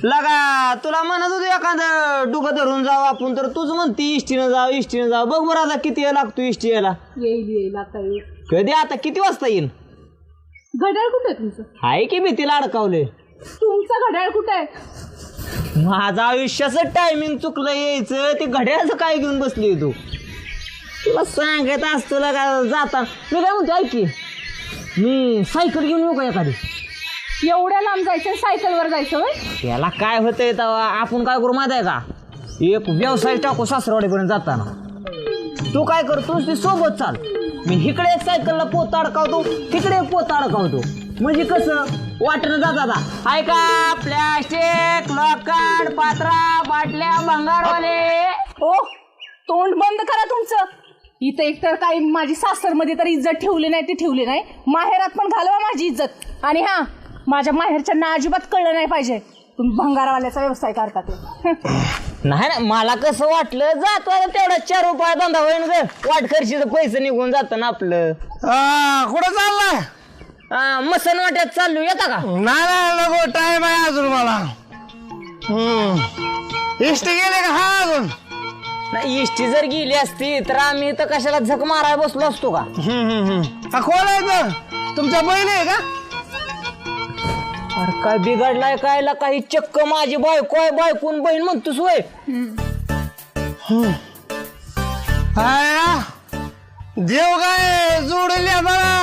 लगा तुला म्हणत होतो एखादं डुकं धरून जाऊ आपण, तर तूच म्हणती इष्टीनं जाऊ. बघ बरं आता किती वेळ लागतो इष्टी यायला. येईल आता येईल. कधी आता किती वाजता येईल? घड्याळ कुठे आहे तुमचं? आहे की भीतीला अडकावले. तुमचं घड्याळ कुठे आहे? माझं आयुष्याचं टायमिंग चुकलं यायचं, ते घड्याळाचं काय घेऊन बसली तू? तुला सांगत असतो का जाता. मी काय म्हणतो ऐक की, मी सायकल घेऊन येऊ का एखादी? एवढ्या लांब जायचं सायकलवर जायचं होय? त्याला काय होतंय तेव्हा आपण काय करू माहिती आहे का, एक व्यवसाय टाकू सासरवाडीपर्यंत जाताना. तू काय करतो ती सोबत चाल, मी इकडे एक सायकलला पोत अडकावतो, तिकडे एक पोत अडकावतो. म्हणजे कसं वाटणं जाता ऐका, प्लॅस्टिक लोखंड पात्रा बाटल्या भंगारवाले. ओ तोंड बंद करा तुमचं. इथं एकतर काही माझी सासरमध्ये तर इज्जत ठेवली नाही, ती ठेवली नाही. माहेरात पण घालवा माझी इज्जत. आणि हा, माझ्या माहेरच्यांना अजिबात कळलं नाही पाहिजे तुम्ही भंगारवाल्याचा व्यवसाय करता ते. नाही ना, मला कसं वाटलं जातो तेवढा 4 रुपये धंदा होईन ग, वाटखर्शीचं पैसे निघून जातं ना आपलं. कुठं चाललाय? मसन वाट्यात चाललो, येता का? नाही नको, टाइम आहे अजून मला. इष्टी गेले का? हा अजून नाही, इष्टी जर गेली असती तर आम्ही तर कशाला झक मारायला बसलो असतो का? कोण आहे तर? तुमच्या बहीण आहे का? अरे काय बिघडलाय काय ला, काही चक्क माझी बायको आहे, बायकून बहीण म्हणतोस वय. देव काय जोडल्या मला.